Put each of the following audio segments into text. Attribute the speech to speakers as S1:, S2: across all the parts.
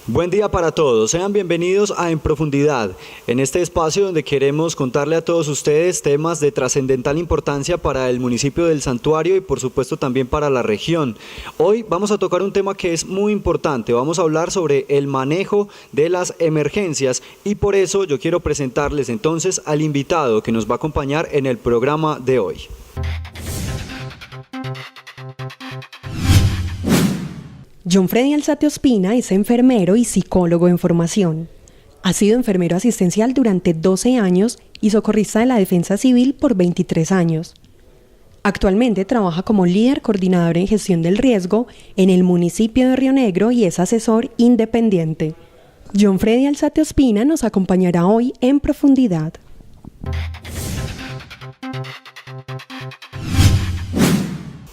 S1: Buen día para todos, sean bienvenidos a En Profundidad, en este espacio donde queremos contarle a todos ustedes temas de trascendental importancia para el municipio del Santuario y por supuesto también para la región. Hoy vamos a tocar un tema que es muy importante, vamos a hablar sobre el manejo de las emergencias y por eso yo quiero presentarles entonces al invitado que nos va a acompañar en el programa de hoy.
S2: John Freddy Alzate Ospina es enfermero y psicólogo en formación. Ha sido enfermero asistencial durante 12 años y socorrista de la Defensa Civil por 23 años. Actualmente trabaja como líder coordinador en gestión del riesgo en el municipio de Río Negro y es asesor independiente. John Freddy Alzate Ospina nos acompañará hoy en Profundidad.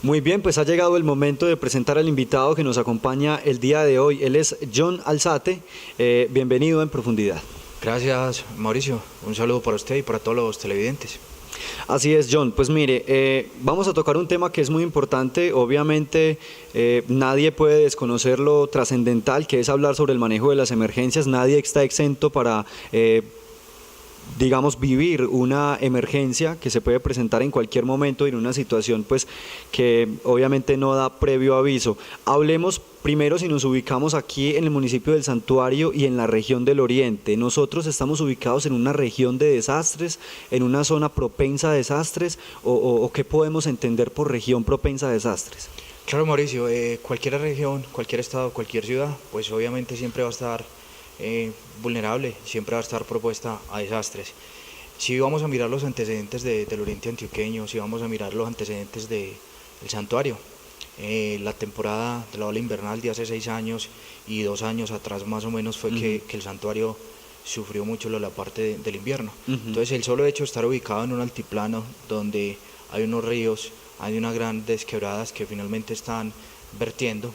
S1: Muy bien, pues ha llegado el momento de presentar al invitado que nos acompaña el día de hoy. Él es John Alzate. Bienvenido en Profundidad.
S3: Gracias, Mauricio. Un saludo para usted y para todos los televidentes.
S1: Así es, John. Pues mire, vamos a tocar un tema que es muy importante. Obviamente nadie puede desconocer lo trascendental que es hablar sobre el manejo de las emergencias. Nadie está exento para digamos, vivir una emergencia que se puede presentar en cualquier momento en una situación pues que obviamente no da previo aviso. Hablemos primero si nos ubicamos aquí en el municipio del Santuario y en la región del Oriente. Nosotros estamos ubicados en una región de desastres, en una zona propensa a desastres o ¿qué podemos entender por región propensa a desastres?
S3: Claro, Mauricio, cualquier región, cualquier estado, cualquier ciudad, pues obviamente siempre va a estar vulnerable, siempre va a estar propuesta a desastres. Si vamos a mirar los antecedentes del Oriente Antioqueño, si vamos a mirar los antecedentes del Santuario, la temporada de la ola invernal de hace 6 años y 2 años atrás más o menos fue que el Santuario sufrió mucho la parte del invierno. Entonces el solo hecho de estar ubicado en un altiplano donde hay unos ríos, hay unas grandes quebradas que finalmente están vertiendo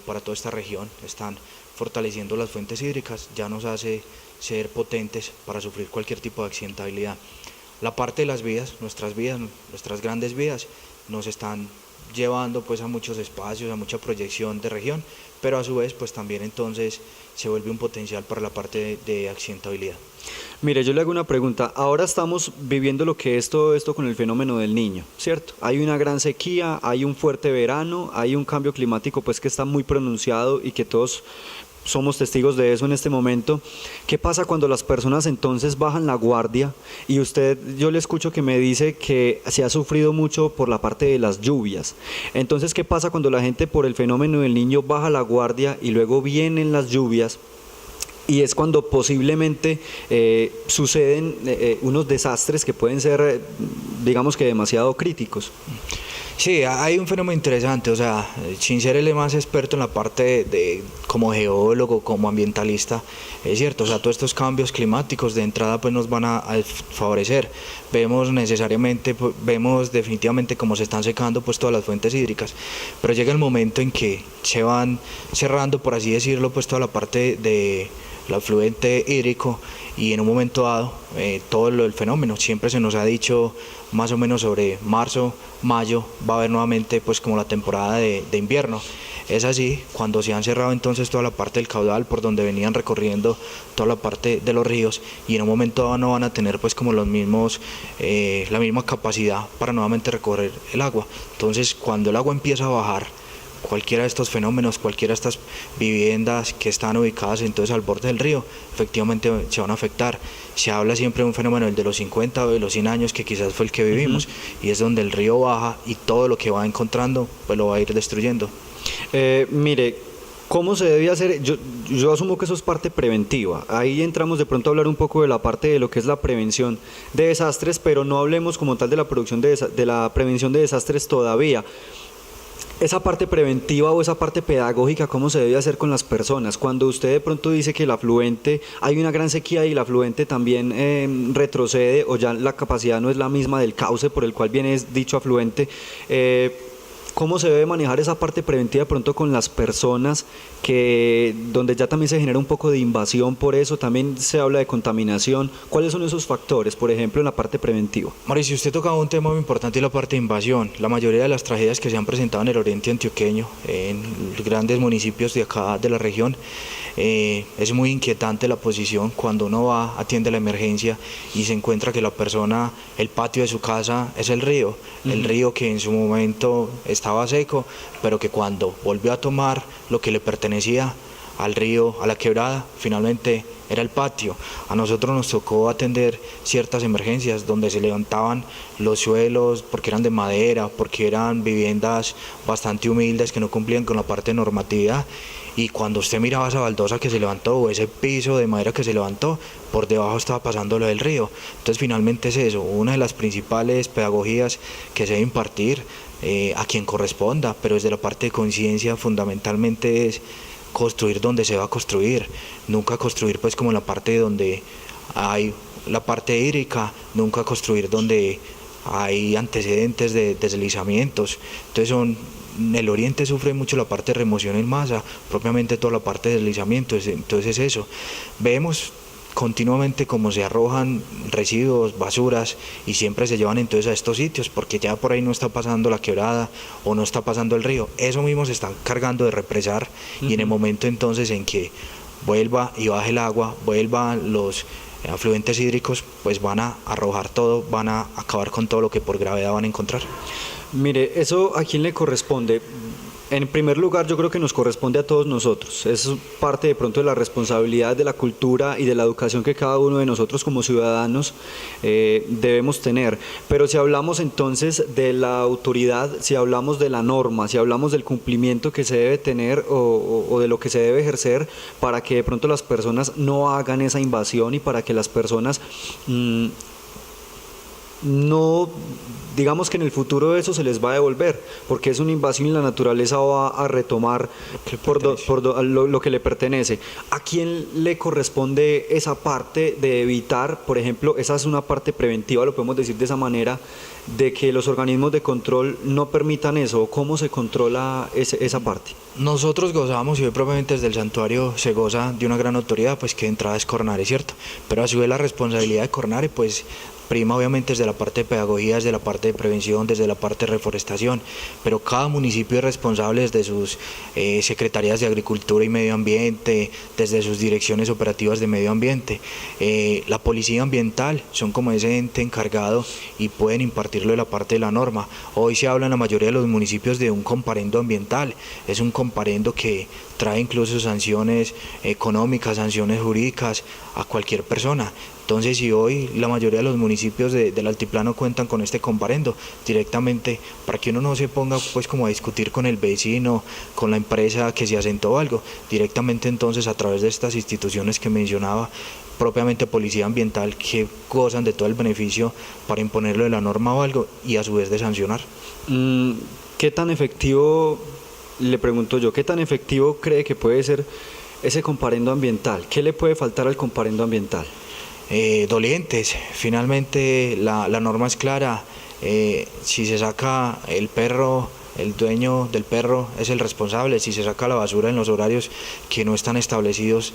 S3: para toda esta región, están fortaleciendo las fuentes hídricas, ya nos hace ser potentes para sufrir cualquier tipo de accidentabilidad. La parte de las vías, nuestras grandes vías, nos están llevando pues a muchos espacios, a mucha proyección de región, pero a su vez pues también entonces se vuelve un potencial para la parte de accidentabilidad.
S1: Mire, yo le hago una pregunta. Ahora estamos viviendo lo que es todo esto con el fenómeno del Niño, ¿cierto? Hay una gran sequía, hay un fuerte verano, hay un cambio climático pues que está muy pronunciado y que todos somos testigos de eso en este momento. ¿Qué pasa cuando las personas entonces bajan la guardia? Y yo le escucho que me dice que se ha sufrido mucho por la parte de las lluvias. Entonces, ¿qué pasa cuando la gente por el fenómeno del Niño baja la guardia y luego vienen las lluvias? Y es cuando posiblemente suceden unos desastres que pueden ser, digamos que demasiado críticos.
S3: Sí, hay un fenómeno interesante, o sea, sin ser el más experto en la parte de como geólogo, como ambientalista, es cierto, o sea, todos estos cambios climáticos de entrada pues nos van a favorecer. Vemos definitivamente cómo se están secando pues todas las fuentes hídricas, pero llega el momento en que se van cerrando, por así decirlo, pues toda la parte de el afluente hídrico y en un momento dado todo el fenómeno, siempre se nos ha dicho más o menos sobre marzo, mayo va a haber nuevamente pues como la temporada de invierno. Es así, cuando se han cerrado entonces toda la parte del caudal por donde venían recorriendo toda la parte de los ríos y en un momento dado no van a tener pues como la misma capacidad para nuevamente recorrer el agua. Entonces cuando el agua empieza a bajar, cualquiera de estos fenómenos, cualquiera de estas viviendas que están ubicadas entonces al borde del río, efectivamente se van a afectar. Se habla siempre de un fenómeno, el de los 50 o de los 100 años, que quizás fue el que vivimos, y es donde el río baja y todo lo que va encontrando pues lo va a ir destruyendo.
S1: Mire, ¿cómo se debe hacer? Yo asumo que eso es parte preventiva. Ahí entramos de pronto a hablar un poco de la parte de lo que es la prevención de desastres, pero no hablemos como tal de la prevención de desastres todavía. Esa parte preventiva o esa parte pedagógica, ¿cómo se debe hacer con las personas? Cuando usted de pronto dice que el afluente, hay una gran sequía y el afluente también retrocede o ya la capacidad no es la misma del cauce por el cual viene dicho afluente, ¿Cómo se debe manejar esa parte preventiva de pronto con las personas donde ya también se genera un poco de invasión por eso, también se habla de contaminación? ¿Cuáles son esos factores, por ejemplo, en la parte preventiva?
S3: Mauricio, usted tocaba un tema muy importante y la parte de invasión. La mayoría de las tragedias que se han presentado en el oriente antioqueño, en los grandes municipios de acá de la región, es muy inquietante la posición cuando uno va, atiende la emergencia y se encuentra que la persona, el patio de su casa es el río que en su momento estaba seco, pero que cuando volvió a tomar lo que le pertenecía al río, a la quebrada, finalmente era el patio. A nosotros nos tocó atender ciertas emergencias donde se levantaban los suelos porque eran de madera, porque eran viviendas bastante humildes que no cumplían con la parte de normatividad, y cuando usted miraba esa baldosa que se levantó o ese piso de madera que se levantó, por debajo estaba pasando lo del río. Entonces finalmente es eso, una de las principales pedagogías que se debe impartir a quien corresponda, pero desde la parte de conciencia fundamentalmente es construir donde se va a construir, nunca construir pues como en la parte donde hay la parte hídrica, nunca construir donde hay antecedentes de deslizamientos. Entonces en el oriente sufre mucho la parte de remoción en masa, propiamente toda la parte de deslizamientos. Entonces eso, vemos continuamente cómo se arrojan residuos, basuras, y siempre se llevan entonces a estos sitios porque ya por ahí no está pasando la quebrada o no está pasando el río. Eso mismo se está cargando de represar, y en el momento entonces en que vuelva y baje el agua, vuelvan los afluentes hídricos, pues van a arrojar todo, van a acabar con todo lo que por gravedad van a encontrar.
S1: Mire, ¿eso a quién le corresponde? En primer lugar, yo creo que nos corresponde a todos nosotros. Es parte de pronto de la responsabilidad de la cultura y de la educación que cada uno de nosotros como ciudadanos debemos tener. Pero si hablamos entonces de la autoridad, si hablamos de la norma, si hablamos del cumplimiento que se debe tener o de lo que se debe ejercer para que de pronto las personas no hagan esa invasión y para que las personas no, digamos que en el futuro eso se les va a devolver, porque es una invasión y la naturaleza va a retomar lo que le pertenece. ¿A quién le corresponde esa parte de evitar, por ejemplo, esa es una parte preventiva, lo podemos decir de esa manera, de que los organismos de control no permitan eso? ¿Cómo se controla esa parte?
S3: Nosotros gozamos, y hoy propiamente desde el santuario se goza de una gran autoridad, pues que de entrada es Cornare, ¿cierto? Pero a su vez la responsabilidad de Cornare, pues prima obviamente desde la parte de pedagogía, desde la parte de prevención, desde la parte de reforestación, pero cada municipio es responsable desde sus secretarías de Agricultura y Medio Ambiente, desde sus direcciones operativas de medio ambiente. La policía ambiental son como ese ente encargado y pueden impartirlo de la parte de la norma. Hoy se habla en la mayoría de los municipios de un comparendo ambiental, es un comparendo que trae incluso sanciones económicas, sanciones jurídicas a cualquier persona. Entonces, si hoy la mayoría de los municipios del altiplano cuentan con este comparendo directamente, para que uno no se ponga pues como a discutir con el vecino, con la empresa que se asentó algo, directamente entonces a través de estas instituciones que mencionaba, propiamente policía ambiental, que gozan de todo el beneficio para imponerlo de la norma o algo, y a su vez de sancionar.
S1: ¿Qué tan efectivo, le pregunto yo, qué tan efectivo cree que puede ser ese comparendo ambiental? ¿Qué le puede faltar al comparendo ambiental?
S3: Dolientes, finalmente la norma es clara, si se saca el perro, el dueño del perro es el responsable, si se saca la basura en los horarios que no están establecidos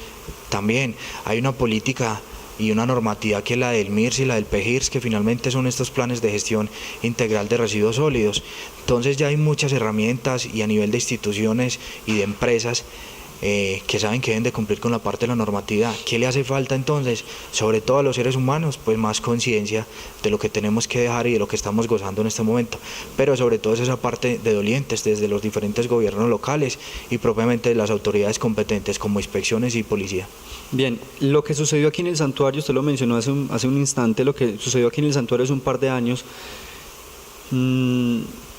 S3: también. Hay una política y una normatividad que es la del MIRS y la del PEGIRS, que finalmente son estos planes de gestión integral de residuos sólidos. Entonces ya hay muchas herramientas, y a nivel de instituciones y de empresas que saben que deben de cumplir con la parte de la normatividad. ¿Qué le hace falta entonces? Sobre todo a los seres humanos, pues más conciencia de lo que tenemos que dejar y de lo que estamos gozando en este momento, pero sobre todo es esa parte de dolientes desde los diferentes gobiernos locales y propiamente de las autoridades competentes como inspecciones y policía.
S1: Bien, lo que sucedió aquí en el santuario, usted lo mencionó hace un instante, lo que sucedió aquí en el santuario hace un par de años,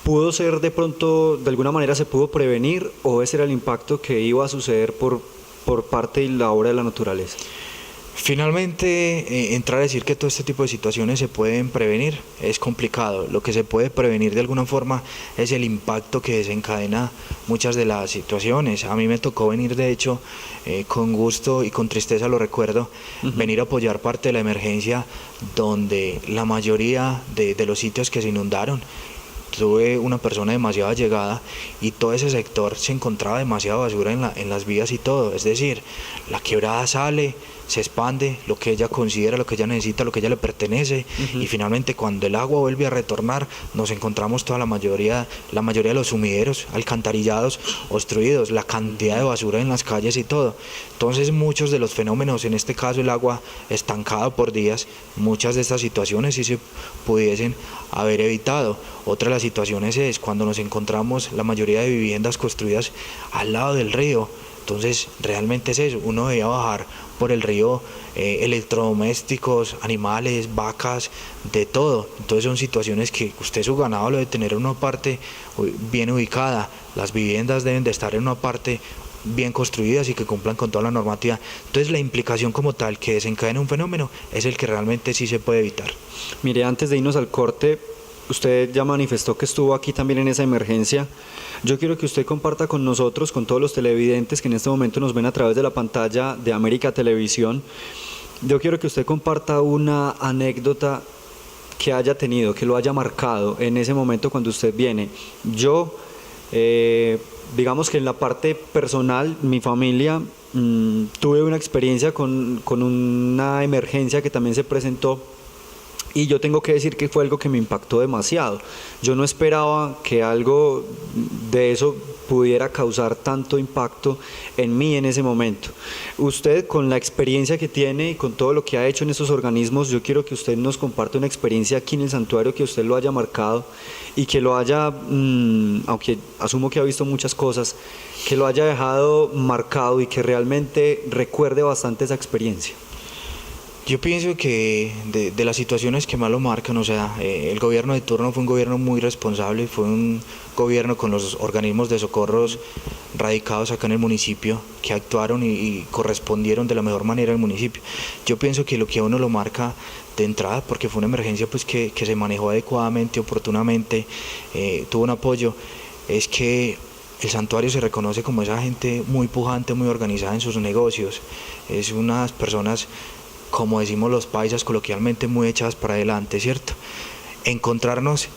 S1: ¿pudo ser de pronto, de alguna manera se pudo prevenir, o ese era el impacto que iba a suceder por parte de la obra de la naturaleza?
S3: Finalmente, entrar a decir que todo este tipo de situaciones se pueden prevenir es complicado. Lo que se puede prevenir de alguna forma es el impacto que desencadena muchas de las situaciones. A mí me tocó venir, de hecho, con gusto y con tristeza lo recuerdo, venir a apoyar parte de la emergencia donde la mayoría de los sitios que se inundaron, tuve una persona demasiado allegada y todo ese sector se encontraba demasiada basura en las vías y todo. Es decir, la quebrada sale, se expande, lo que ella considera, lo que ella necesita, lo que ella le pertenece, y finalmente cuando el agua vuelve a retornar nos encontramos toda la mayoría de los sumideros, alcantarillados, obstruidos, la cantidad de basura en las calles y todo. Entonces muchos de los fenómenos, en este caso el agua estancada por días, muchas de estas situaciones sí se pudiesen haber evitado. Otra de las situaciones es cuando nos encontramos la mayoría de viviendas construidas al lado del río. Entonces realmente es eso, uno debía bajar por el río electrodomésticos, animales, vacas, de todo. Entonces son situaciones que usted su ganado lo debe tener en una parte bien ubicada, las viviendas deben de estar en una parte bien construidas y que cumplan con toda la normativa. Entonces la implicación como tal que desencadena un fenómeno es el que realmente sí se puede evitar.
S1: Mire, antes de irnos al corte, usted ya manifestó que estuvo aquí también en esa emergencia. Yo quiero que usted comparta con nosotros, con todos los televidentes que en este momento nos ven a través de la pantalla de América Televisión, yo quiero que usted comparta una anécdota que haya tenido, que lo haya marcado en ese momento cuando usted viene. Yo, digamos que en la parte personal, mi familia, tuve una experiencia con una emergencia que también se presentó. Y yo tengo que decir que fue algo que me impactó demasiado. Yo no esperaba que algo de eso pudiera causar tanto impacto en mí en ese momento. Usted, con la experiencia que tiene y con todo lo que ha hecho en esos organismos, yo quiero que usted nos comparte una experiencia aquí en el santuario que usted lo haya marcado y que lo haya, aunque asumo que ha visto muchas cosas, que lo haya dejado marcado y que realmente recuerde bastante esa experiencia.
S3: Yo pienso que de las situaciones que más lo marcan, o sea, el gobierno de turno fue un gobierno muy responsable, fue un gobierno con los organismos de socorros radicados acá en el municipio que actuaron y correspondieron de la mejor manera al municipio. Yo pienso que lo que a uno lo marca de entrada, porque fue una emergencia pues que se manejó adecuadamente, oportunamente, tuvo un apoyo, es que el santuario se reconoce como esa gente muy pujante, muy organizada en sus negocios, es unas personas, como decimos los paisas coloquialmente, muy echadas para adelante, ¿cierto? Encontrarnos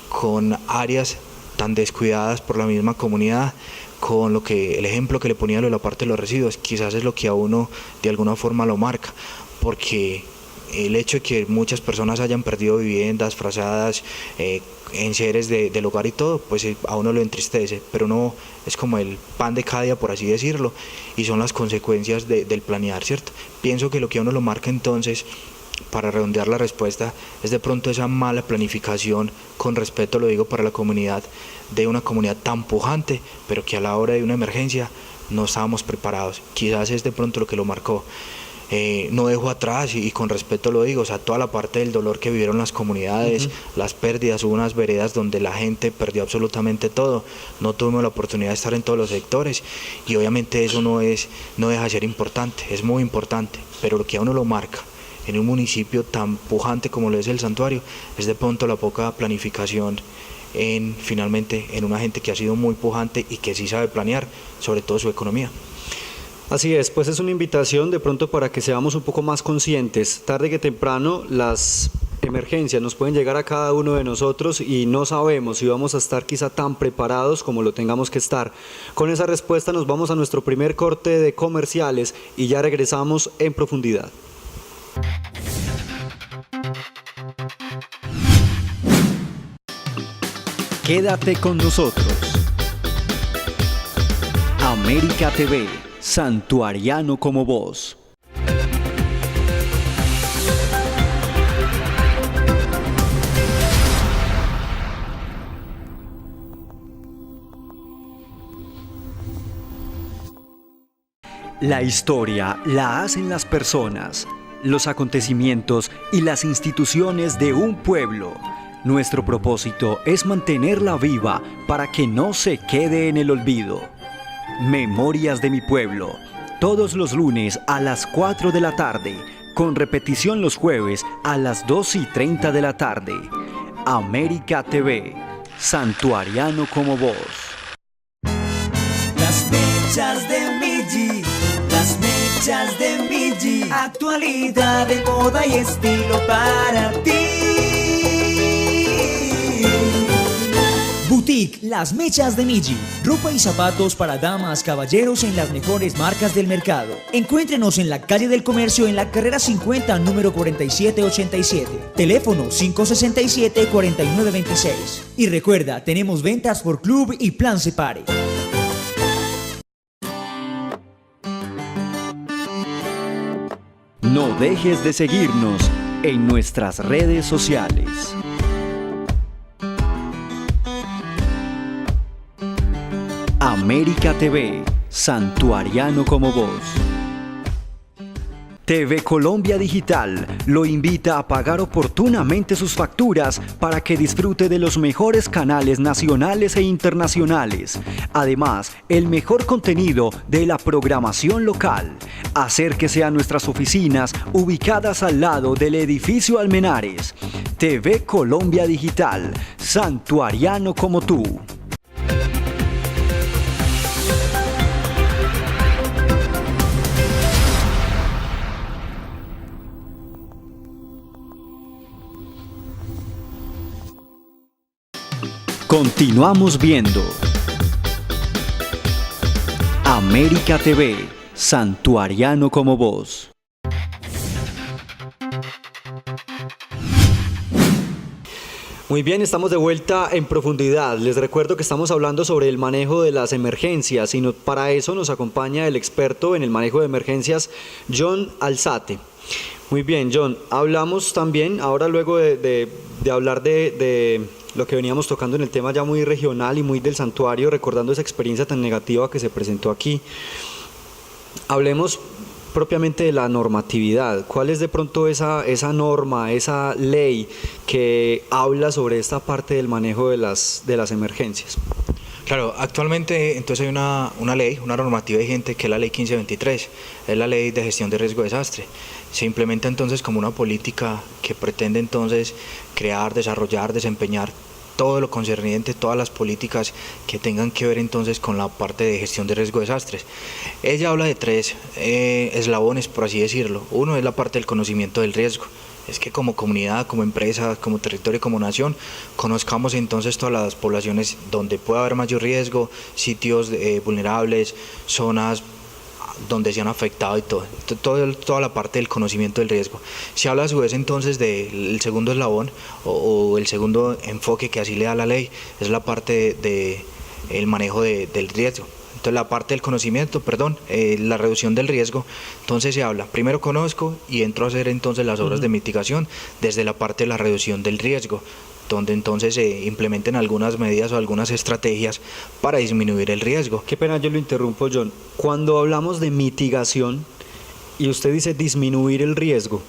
S3: con áreas tan descuidadas por la misma comunidad, con lo que el ejemplo que le ponía de la parte de los residuos, quizás es lo que a uno de alguna forma lo marca, porque el hecho de que muchas personas hayan perdido viviendas, frazadas, enseres del hogar y todo, pues a uno lo entristece, pero no es como el pan de cada día, por así decirlo, y son las consecuencias del planear, ¿cierto? Pienso que lo que a uno lo marca entonces, para redondear la respuesta, es de pronto esa mala planificación, con respeto lo digo para la comunidad, de una comunidad tan pujante, pero que a la hora de una emergencia no estábamos preparados. Quizás es de pronto lo que lo marcó. No dejo atrás y con respeto lo digo, o sea, toda la parte del dolor que vivieron las comunidades, las pérdidas, hubo unas veredas donde la gente perdió absolutamente todo, no tuvimos la oportunidad de estar en todos los sectores y obviamente eso no deja de ser importante, es muy importante, pero lo que a uno lo marca en un municipio tan pujante como lo es el santuario es de pronto la poca planificación finalmente en una gente que ha sido muy pujante y que sí sabe planear, sobre todo su economía.
S1: Así es, pues es una invitación de pronto para que seamos un poco más conscientes. Tarde que temprano las emergencias nos pueden llegar a cada uno de nosotros y no sabemos si vamos a estar quizá tan preparados como lo tengamos que estar. Con esa respuesta nos vamos a nuestro primer corte de comerciales y ya regresamos en profundidad. Quédate con nosotros. América TV, santuariano como vos. La historia la hacen las personas, los acontecimientos y las instituciones de un pueblo. Nuestro propósito es mantenerla viva para que no se quede en el olvido. Memorias de mi pueblo, todos los lunes a las 4 de la tarde, con repetición los jueves a las 2:30 de la tarde. América TV, santuariano como vos.
S4: Las mechas de Migi, las mechas de Migi, actualidad de moda y estilo para ti. Boutique, Las Mechas de Migi. Ropa y zapatos para damas, caballeros en las mejores marcas del mercado. Encuéntrenos en la calle del Comercio en la carrera 50, número 4787. Teléfono 567-4926. Y recuerda, tenemos ventas por club y plan Separe.
S1: No dejes de seguirnos en nuestras redes sociales. América TV, Santuariano como vos. TV Colombia Digital lo invita a pagar oportunamente sus facturas para que disfrute de los mejores canales nacionales e internacionales. Además, el mejor contenido de la programación local. Acérquese a nuestras oficinas ubicadas al lado del edificio Almenares. TV Colombia Digital, Santuariano como tú. Continuamos viendo América TV, Santuariano como vos. Muy bien, estamos de vuelta en profundidad. Les recuerdo que estamos hablando sobre el manejo de las emergencias y para eso nos acompaña el experto en el manejo de emergencias, John Alzate. Muy bien, John, hablamos también, ahora luego de hablar de lo que veníamos tocando en el tema ya muy regional y muy del santuario, recordando esa experiencia tan negativa que se presentó aquí, hablemos propiamente de la normatividad. ¿Cuál es de pronto esa norma, esa ley que habla sobre esta parte del manejo de las emergencias?
S3: Claro, actualmente entonces hay una ley, una normativa vigente que es la ley 1523, es la ley de gestión de riesgo de desastre. Se implementa entonces como una política que pretende entonces crear, desarrollar, desempeñar todo lo concerniente, todas las políticas que tengan que ver entonces con la parte de gestión de riesgo de desastres. Ella habla de tres eslabones, por así decirlo. Uno es la parte del conocimiento del riesgo. Es que como comunidad, como empresa, como territorio, como nación, conozcamos entonces todas las poblaciones donde puede haber mayor riesgo, sitios vulnerables, zonas donde se han afectado y toda la parte del conocimiento del riesgo. Se habla a su vez entonces del segundo eslabón o el segundo enfoque que así le da la ley, es la parte del manejo del riesgo. Entonces la parte del conocimiento, la reducción del riesgo, entonces se habla, primero conozco y entro a hacer entonces las obras de mitigación desde la parte de la reducción del riesgo, donde entonces se implementen algunas medidas o algunas estrategias para disminuir el riesgo.
S1: Qué pena, yo lo interrumpo, John. Cuando hablamos de mitigación y usted dice disminuir el riesgo,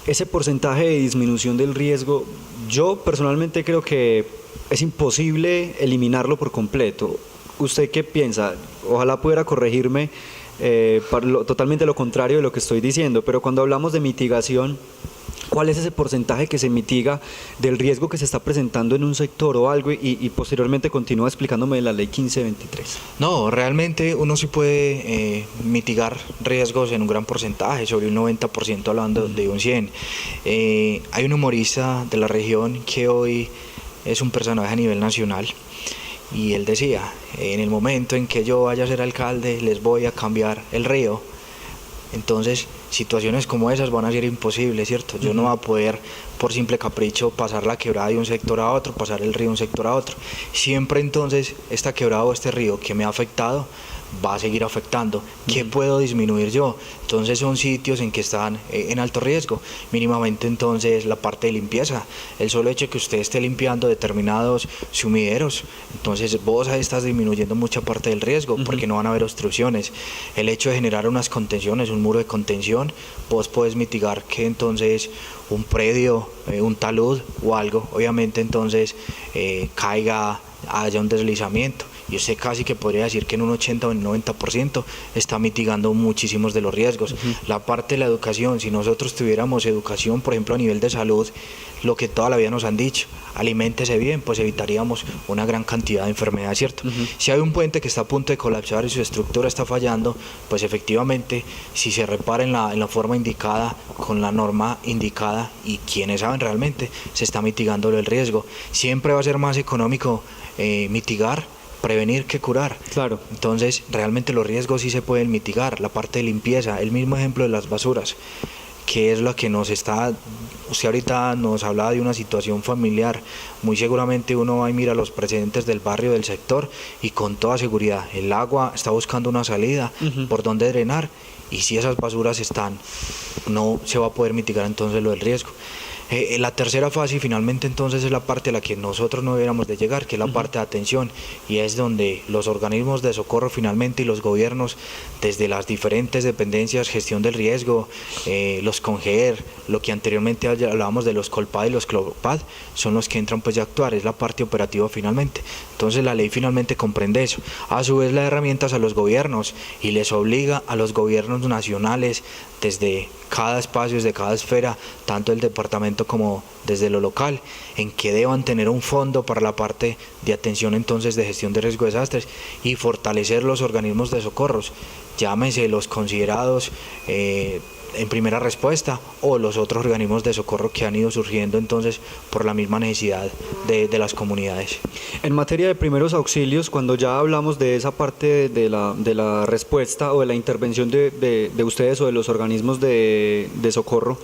S1: ese porcentaje de disminución del riesgo, yo personalmente creo que es imposible eliminarlo por completo. ¿Usted qué piensa? Ojalá pudiera corregirme totalmente lo contrario de lo que estoy diciendo, pero cuando hablamos de mitigación, ¿cuál es ese porcentaje que se mitiga del riesgo que se está presentando en un sector o algo? Y posteriormente continúa explicándome de la ley 1523.
S3: No, realmente uno sí puede mitigar riesgos en un gran porcentaje, sobre un 90% hablando de un 100%. Hay un humorista de la región que hoy es un personaje a nivel nacional y él decía, en el momento en que yo vaya a ser alcalde les voy a cambiar el río. Entonces, situaciones como esas van a ser imposibles, ¿cierto? Yo no voy a poder, por simple capricho, pasar la quebrada de un sector a otro, pasar el río de un sector a otro. Siempre entonces, esta quebrada o este río que me ha afectado, va a seguir afectando. ¿Qué puedo disminuir yo? Entonces son sitios en que están en alto riesgo. Mínimamente entonces la parte de limpieza. El solo hecho de que usted esté limpiando determinados sumideros, entonces vos ahí estás disminuyendo mucha parte del riesgo porque no van a haber obstrucciones. El hecho de generar unas contenciones, un muro de contención, vos podés mitigar que entonces un predio, un talud o algo, obviamente entonces caiga, haya un deslizamiento. Y usted casi que podría decir que en un 80 o en un 90% está mitigando muchísimos de los riesgos. La parte de la educación, si nosotros tuviéramos educación, por ejemplo a nivel de salud, lo que toda la vida nos han dicho, aliméntese bien, pues evitaríamos una gran cantidad de enfermedades, ¿cierto? Si hay un puente que está a punto de colapsar y su estructura está fallando, pues efectivamente, si se repara en la forma indicada, con la norma indicada, y quienes saben realmente, se está mitigando el riesgo. Siempre va a ser más económico mitigar, prevenir que curar.
S1: Claro.
S3: Entonces, realmente los riesgos sí se pueden mitigar. La parte de limpieza, el mismo ejemplo de las basuras, que es lo que nos está... Usted ahorita nos hablaba de una situación familiar, muy seguramente uno va y mira los precedentes del barrio, del sector, y con toda seguridad el agua está buscando una salida, por donde drenar, y si esas basuras están, no se va a poder mitigar entonces lo del riesgo. La tercera fase, y finalmente entonces, es la parte a la que nosotros no deberíamos de llegar, que es la parte de atención, y es donde los organismos de socorro finalmente y los gobiernos, desde las diferentes dependencias, gestión del riesgo, los CONGER, lo que anteriormente hablábamos de los COLPAD y los CLOPAD, son los que entran pues a actuar, es la parte operativa finalmente. Entonces la ley finalmente comprende eso. A su vez, le da herramientas a los gobiernos y les obliga a los gobiernos nacionales, desde cada espacio, desde cada esfera, tanto el departamento como desde lo local, en que deban tener un fondo para la parte de atención entonces de gestión de riesgo de desastres y fortalecer los organismos de socorros, llámese los considerados en primera respuesta o los otros organismos de socorro que han ido surgiendo entonces por la misma necesidad de las comunidades.
S1: En materia de primeros auxilios, cuando ya hablamos de esa parte de la respuesta o de la intervención de ustedes o de los organismos de socorro,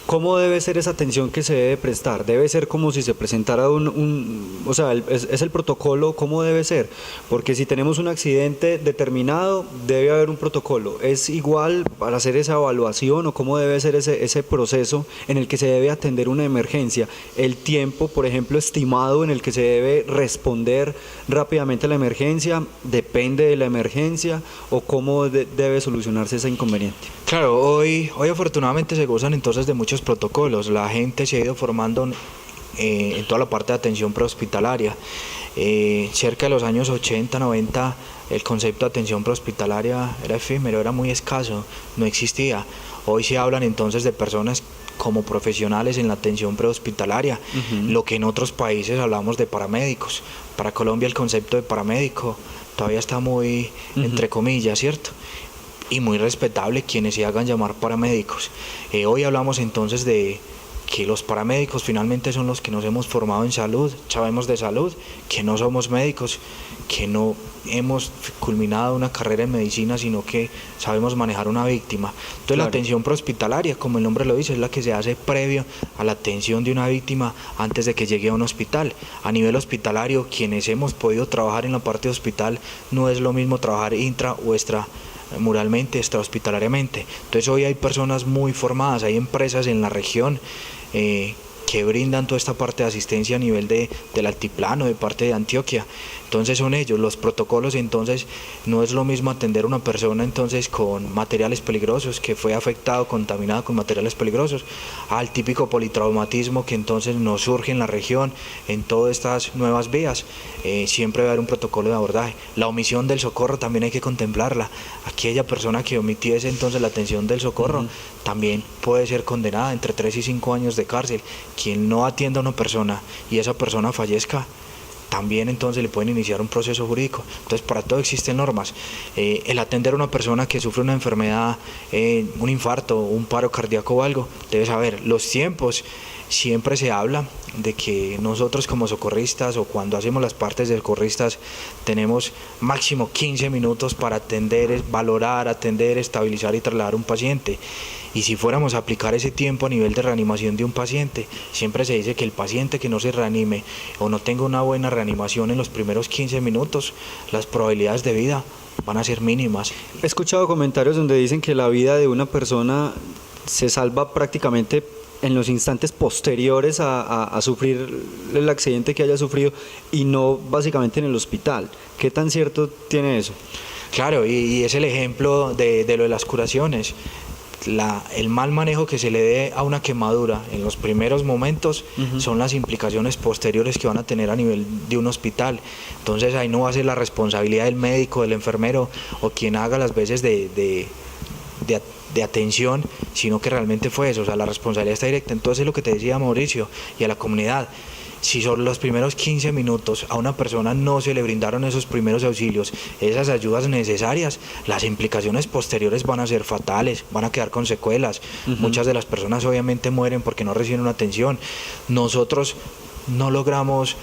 S1: ¿cómo debe ser esa atención que se debe prestar? ¿Debe ser como si se presentara o sea, es el protocolo, cómo debe ser? Porque si tenemos un accidente determinado, debe haber un protocolo. ¿Es igual para hacer esa evaluación o cómo debe ser ese proceso en el que se debe atender una emergencia? El tiempo, por ejemplo, estimado en el que se debe responder rápidamente a la emergencia, ¿depende de la emergencia o cómo debe solucionarse ese inconveniente?
S3: Claro, hoy afortunadamente se gozan entonces de muchos protocolos. La gente se ha ido formando en toda la parte de atención prehospitalaria. Cerca de los años 80, 90, el concepto de atención prehospitalaria era efímero, era muy escaso, no existía. Hoy se hablan entonces de personas como profesionales en la atención prehospitalaria, lo que en otros países hablamos de paramédicos. Para Colombia el concepto de paramédico todavía está muy entre comillas, ¿cierto? Y muy respetable quienes se hagan llamar paramédicos. Hoy hablamos entonces de que los paramédicos finalmente son los que nos hemos formado en salud, sabemos de salud, que no somos médicos, que no hemos culminado una carrera en medicina, sino que sabemos manejar una víctima. Entonces claro, la atención prehospitalaria, como el nombre lo dice, es la que se hace previo a la atención de una víctima antes de que llegue a un hospital. A nivel hospitalario, quienes hemos podido trabajar en la parte de hospital, no es lo mismo trabajar intra o extramuralmente, extrahospitalariamente. Entonces hoy hay personas muy formadas, hay empresas en la región que brindan toda esta parte de asistencia a nivel del altiplano, de parte de Antioquia. Entonces son ellos, los protocolos. Entonces no es lo mismo atender a una persona entonces con materiales peligrosos, que fue afectado, contaminado con materiales peligrosos, al típico politraumatismo que entonces nos surge en la región, en todas estas nuevas vías. Siempre va a haber un protocolo de abordaje. La omisión del socorro también hay que contemplarla. Aquella persona que omitiese entonces la atención del socorro también puede ser condenada entre 3 y 5 años de cárcel. Quien no atienda a una persona y esa persona fallezca, también entonces le pueden iniciar un proceso jurídico. Entonces para todo existen normas. El atender a una persona que sufre una enfermedad, un infarto, un paro cardíaco o algo, debe saber los tiempos. Siempre se habla de que nosotros como socorristas o cuando hacemos las partes de socorristas tenemos máximo 15 minutos para atender, valorar, atender, estabilizar y trasladar a un paciente. Y si fuéramos a aplicar ese tiempo a nivel de reanimación de un paciente, siempre se dice que el paciente que no se reanime o no tenga una buena reanimación en los primeros 15 minutos, las probabilidades de vida van a ser mínimas.
S1: He escuchado comentarios donde dicen que la vida de una persona se salva prácticamente en los instantes posteriores a sufrir el accidente que haya sufrido y no básicamente en el hospital. ¿Qué tan cierto tiene eso?
S3: Claro, y es el ejemplo de lo de las curaciones. El mal manejo que se le dé a una quemadura en los primeros momentos son las implicaciones posteriores que van a tener a nivel de un hospital. Entonces ahí no va a ser la responsabilidad del médico, del enfermero o quien haga las veces de de atención, sino que realmente fue eso, o sea, la responsabilidad está directa. Entonces es lo que te decía Mauricio y a la comunidad. Si son los primeros 15 minutos a una persona no se le brindaron esos primeros auxilios, esas ayudas necesarias, las implicaciones posteriores van a ser fatales, van a quedar con secuelas. Muchas de las personas obviamente mueren porque no reciben una atención. Nosotros no logramos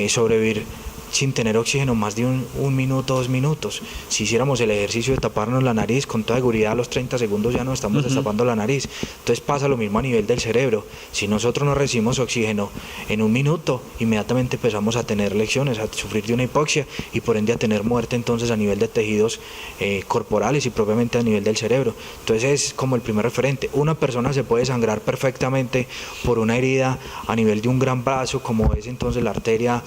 S3: sobrevivir sin tener oxígeno más de un minuto, 2 minutos. Si hiciéramos el ejercicio de taparnos la nariz, con toda seguridad a los 30 segundos ya nos estamos destapando la nariz. Entonces pasa lo mismo a nivel del cerebro. Si nosotros no recibimos oxígeno en 1 minuto, inmediatamente empezamos a tener lesiones, a sufrir de una hipoxia y por ende a tener muerte entonces a nivel de tejidos corporales y propiamente a nivel del cerebro. Entonces es como el primer referente. Una persona se puede sangrar perfectamente por una herida a nivel de un gran brazo, como es entonces la arteria,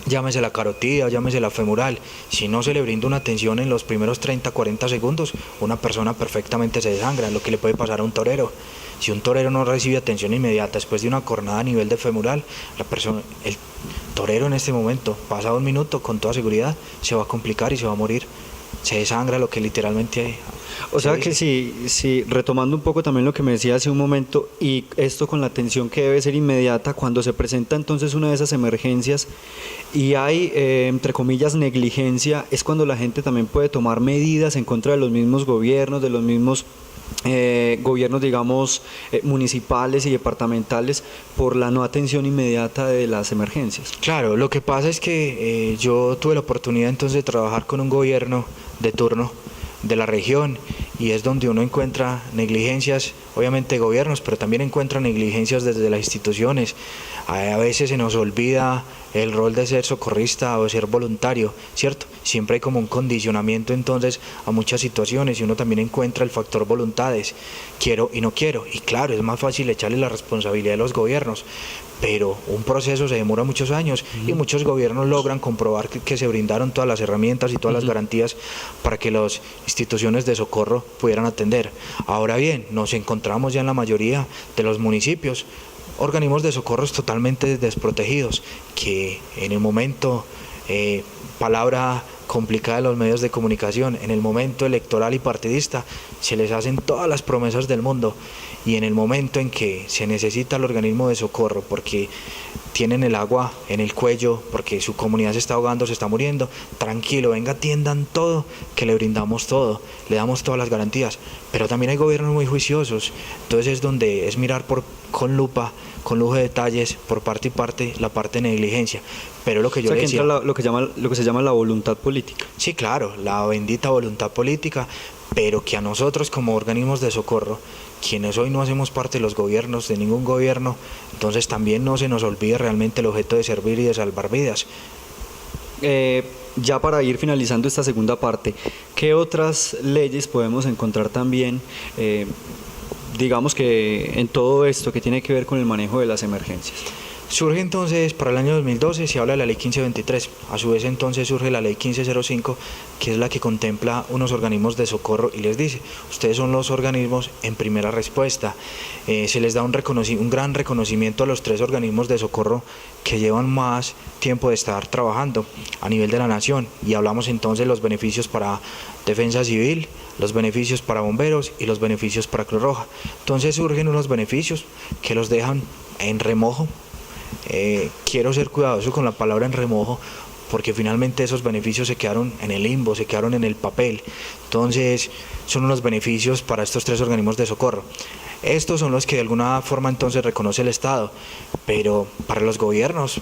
S3: llámese la carótida, llámese la femoral. Si no se le brinda una atención en los primeros 30, 40 segundos, una persona perfectamente se desangra, lo que le puede pasar a un torero. Si un torero no recibe atención inmediata después de una cornada a nivel de femoral, el torero en este momento, pasado 1 minuto, con toda seguridad, se va a complicar y se va a morir. Se desangra, lo que literalmente...
S1: O sea que si retomando un poco también lo que me decía hace un momento, y esto con la atención que debe ser inmediata, cuando se presenta entonces una de esas emergencias y hay, entre comillas, negligencia, es cuando la gente también puede tomar medidas en contra de los mismos gobiernos, de los mismos gobiernos, digamos, municipales y departamentales, por la no atención inmediata de las emergencias.
S3: Claro, lo que pasa es que yo tuve la oportunidad entonces de trabajar con un gobierno de turno de la región, y es donde uno encuentra negligencias, obviamente de gobiernos, pero también encuentra negligencias desde las instituciones. A veces se nos olvida el rol de ser socorrista o de ser voluntario, ¿cierto? Siempre hay como un condicionamiento entonces a muchas situaciones, y uno también encuentra el factor voluntades, quiero y no quiero, y claro, es más fácil echarle la responsabilidad a los gobiernos, pero un proceso se demora muchos años y muchos gobiernos logran comprobar que se brindaron todas las herramientas y todas las garantías para que las instituciones de socorro pudieran atender. Ahora bien, nos encontramos ya en la mayoría de los municipios organismos de socorros totalmente desprotegidos, que en el momento, palabra complicada de los medios de comunicación, en el momento electoral y partidista se les hacen todas las promesas del mundo, y en el momento en que se necesita el organismo de socorro porque tienen el agua en el cuello, porque su comunidad se está ahogando, se está muriendo, tranquilo, venga, atiendan todo, que le brindamos todo, le damos todas las garantías. Pero también hay gobiernos muy juiciosos, entonces es donde es mirar con lupa, con lujo de detalles, por parte y parte, la parte de negligencia. Pero lo que yo decía,
S1: lo que se llama la voluntad política.
S3: Sí, claro, la bendita voluntad política, pero que a nosotros como organismos de socorro, quienes hoy no hacemos parte de los gobiernos, de ningún gobierno, entonces también no se nos olvide realmente el objeto de servir y de salvar vidas.
S1: Ya para ir finalizando esta segunda parte, ¿qué otras leyes podemos encontrar también, digamos que en todo esto que tiene que ver con el manejo de las emergencias?
S3: Surge entonces, para el año 2012 se habla de la ley 1523, a su vez entonces surge la ley 1505, que es la que contempla unos organismos de socorro y les dice, ustedes son los organismos en primera respuesta. Se les da un gran reconocimiento a los 3 organismos de socorro que llevan más tiempo de estar trabajando a nivel de la nación, y hablamos entonces de los beneficios para defensa civil, los beneficios para bomberos y los beneficios para Cruz Roja. Entonces surgen unos beneficios que los dejan en remojo. Quiero ser cuidadoso con la palabra en remojo, porque finalmente esos beneficios se quedaron en el limbo, se quedaron en el papel. Entonces son unos beneficios para estos 3 organismos de socorro. Estos son los que de alguna forma entonces reconoce el Estado, pero para los gobiernos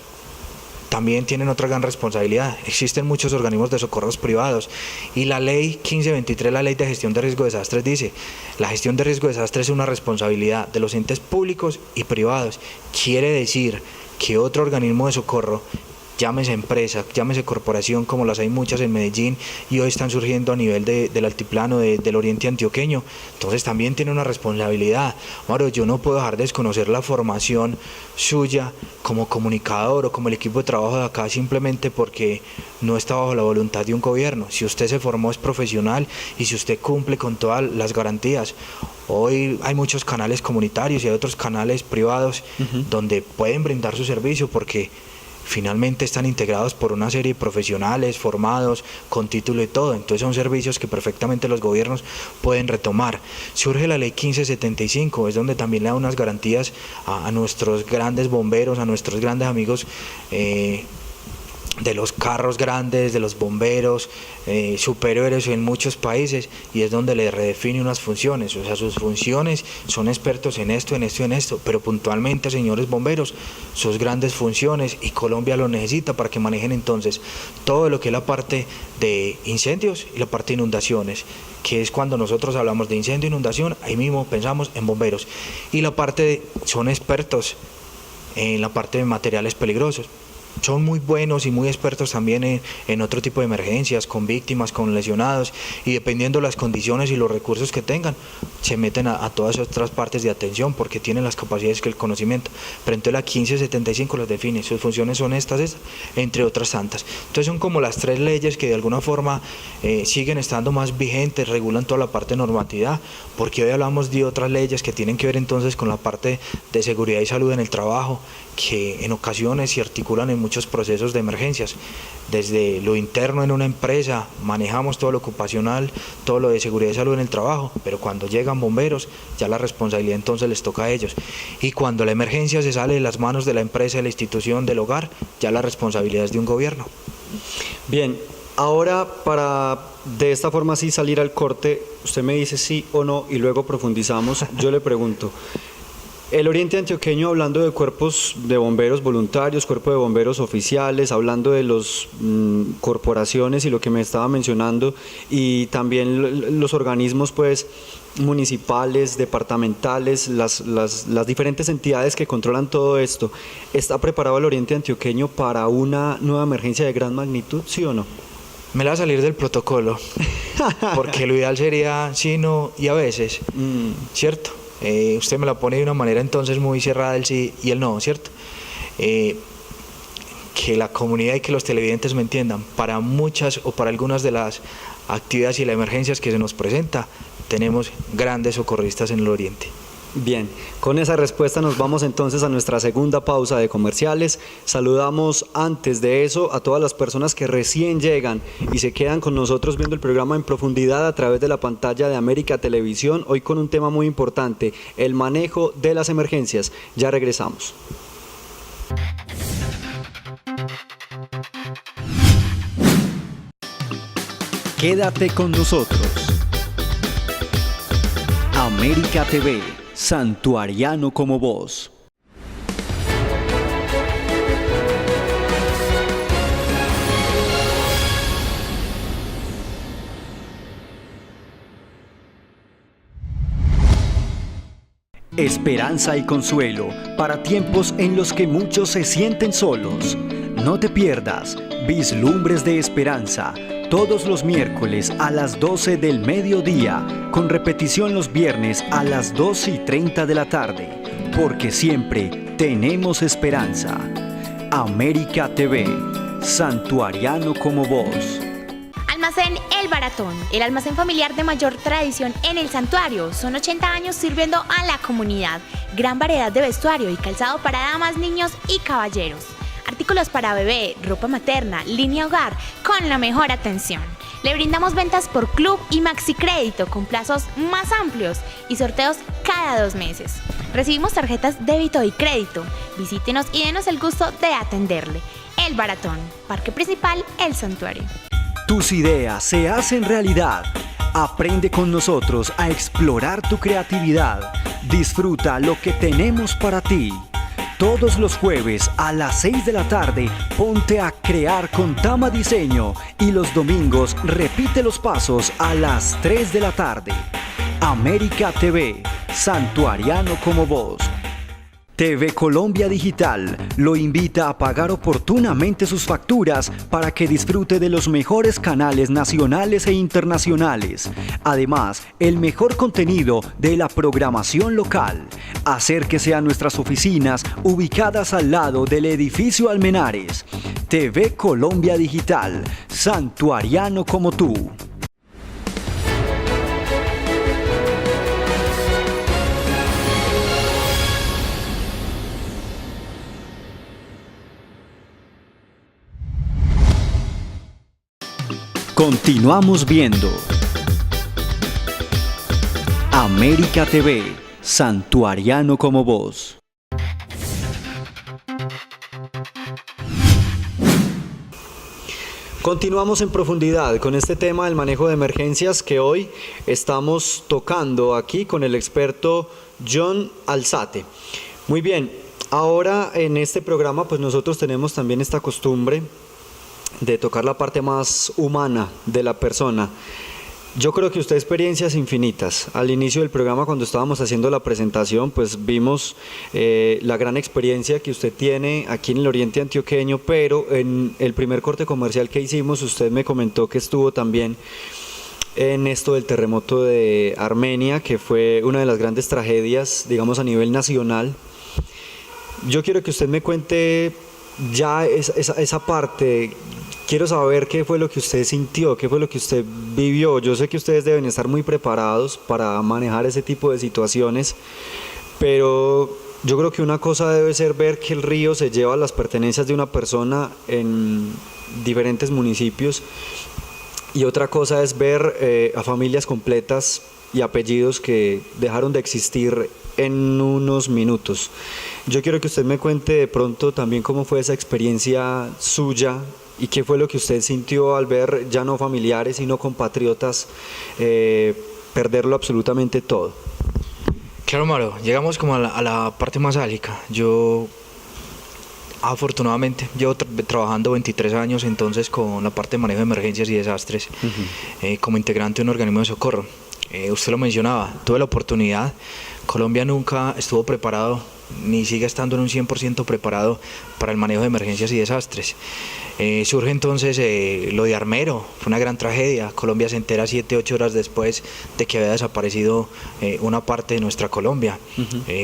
S3: también tienen otra gran responsabilidad. Existen muchos organismos de socorros privados, y la ley 1523, la ley de gestión de riesgo de desastres, dice, la gestión de riesgo de desastres es una responsabilidad de los entes públicos y privados. Quiere decir que otro organismo de socorro, llámese empresa, llámese corporación, como las hay muchas en Medellín y hoy están surgiendo a nivel del altiplano del oriente antioqueño, entonces también tiene una responsabilidad. Mario, yo no puedo dejar de desconocer la formación suya como comunicador o como el equipo de trabajo de acá simplemente porque no está bajo la voluntad de un gobierno. Si usted se formó, es profesional, y si usted cumple con todas las garantías. Hoy hay muchos canales comunitarios y hay otros canales privados donde pueden brindar su servicio, porque finalmente están integrados por una serie de profesionales formados con título y todo, entonces son servicios que perfectamente los gobiernos pueden retomar. Surge la ley 1575, es donde también le da unas garantías a nuestros grandes bomberos, a nuestros grandes amigos de los carros grandes, de los bomberos, superiores en muchos países, y es donde le redefine unas funciones, o sea, sus funciones son expertos en esto, en esto, en esto, pero puntualmente, señores bomberos, sus grandes funciones, y Colombia lo necesita para que manejen entonces todo lo que es la parte de incendios y la parte de inundaciones, que es cuando nosotros hablamos de incendio e inundación, ahí mismo pensamos en bomberos, y la parte son expertos en la parte de materiales peligrosos. Son muy buenos y muy expertos también en otro tipo de emergencias, con víctimas, con lesionados, y dependiendo las condiciones y los recursos que tengan, se meten a todas otras partes de atención porque tienen las capacidades que el conocimiento. Pero entonces la 1575 las define, sus funciones son estas, entre otras tantas. Entonces son como las tres leyes que de alguna forma siguen estando más vigentes, regulan toda la parte de normatividad, porque hoy hablamos de otras leyes que tienen que ver entonces con la parte de seguridad y salud en el trabajo, que en ocasiones se articulan en muchos procesos de emergencias. Desde lo interno en una empresa manejamos todo lo ocupacional, todo lo de seguridad y salud en el trabajo, pero cuando llegan bomberos ya la responsabilidad entonces les toca a ellos, y cuando la emergencia se sale de las manos de la empresa, de la institución, del hogar, ya la responsabilidad es de un gobierno.
S1: Bien, ahora para de esta forma sí salir al corte, usted me dice sí o no y luego profundizamos. Yo le pregunto, el Oriente Antioqueño, hablando de cuerpos de bomberos voluntarios, cuerpos de bomberos oficiales, hablando de las corporaciones y lo que me estaba mencionando, y también los organismos pues municipales, departamentales, las diferentes entidades que controlan todo esto, ¿está preparado el Oriente Antioqueño para una nueva emergencia de gran magnitud, sí o no?
S3: Me la va a salir del protocolo, porque lo ideal sería sí, no y a veces, ¿cierto? Usted me la pone de una manera entonces muy cerrada el sí y el no, ¿cierto? Que la comunidad y que los televidentes me entiendan, para muchas o para algunas de las actividades y las emergencias que se nos presenta, tenemos grandes socorristas en el Oriente.
S1: Bien, con esa respuesta nos vamos entonces a nuestra segunda pausa de comerciales. Saludamos antes de eso a todas las personas que recién llegan y se quedan con nosotros viendo el programa en profundidad a través de la pantalla de América Televisión, hoy con un tema muy importante, el manejo de las emergencias. Ya regresamos. Quédate con nosotros. América TV, santuariano como vos. Esperanza y consuelo para tiempos en los que muchos se sienten solos. No te pierdas Vislumbres de Esperanza, todos los miércoles a las 12 del mediodía, con repetición los viernes a las 2:30 de la tarde, porque siempre tenemos esperanza. América TV, santuariano como vos.
S5: Almacén El Baratón, el almacén familiar de mayor tradición en el santuario. Son 80 años sirviendo a la comunidad. Gran variedad de vestuario y calzado para damas, niños y caballeros. Artículos para bebé, ropa materna, línea hogar, con la mejor atención. Le brindamos ventas por club y maxi crédito con plazos más amplios y sorteos cada 2 meses. Recibimos tarjetas débito y crédito. Visítenos y denos el gusto de atenderle. El Baratón, Parque Principal, El Santuario.
S1: Tus ideas se hacen realidad. Aprende con nosotros a explorar tu creatividad. Disfruta lo que tenemos para ti. Todos los jueves a las 6 de la tarde, ponte a crear con Tama Diseño, y los domingos repite los pasos a las 3 de la tarde. América TV, santuariano como vos. TV Colombia Digital lo invita a pagar oportunamente sus facturas para que disfrute de los mejores canales nacionales e internacionales. Además, el mejor contenido de la programación local. Acérquese a nuestras oficinas ubicadas al lado del edificio Almenares. TV Colombia Digital, santuariano como tú. Continuamos viendo América TV, Santuariano como vos. Continuamos en profundidad con este tema del manejo de emergencias que hoy estamos tocando aquí con el experto John Alzate. Muy bien, ahora en este programa pues nosotros tenemos también esta costumbre de tocar la parte más humana de la persona. Yo creo que usted experiencias infinitas. Al inicio del programa, cuando estábamos haciendo la presentación, pues vimos la gran experiencia que usted tiene aquí en el Oriente Antioqueño, pero en el primer corte comercial que hicimos, usted me comentó que estuvo también en esto del terremoto de Armenia, que fue una de las grandes tragedias, digamos, a nivel nacional. Yo quiero que usted me cuente ya esa parte. Quiero saber qué fue lo que usted sintió, qué fue lo que usted vivió. Yo sé que ustedes deben estar muy preparados para manejar ese tipo de situaciones, pero yo creo que una cosa debe ser ver que el río se lleva las pertenencias de una persona en diferentes municipios, y otra cosa es ver a familias completas y apellidos que dejaron de existir en unos minutos. Yo quiero que usted me cuente de pronto también cómo fue esa experiencia suya y qué fue lo que usted sintió al ver ya no familiares sino compatriotas perderlo absolutamente todo.
S3: Claro, Mauro, llegamos como a la parte más álgica. Yo afortunadamente llevo trabajando 23 años entonces con la parte de manejo de emergencias y desastres, como integrante de un organismo de socorro. Usted lo mencionaba, tuve la oportunidad. Colombia nunca estuvo preparado, ni sigue estando en un 100% preparado para el manejo de emergencias y desastres. Surge entonces lo de Armero, fue una gran tragedia. Colombia se entera 7-8 horas después de que había desaparecido una parte de nuestra Colombia.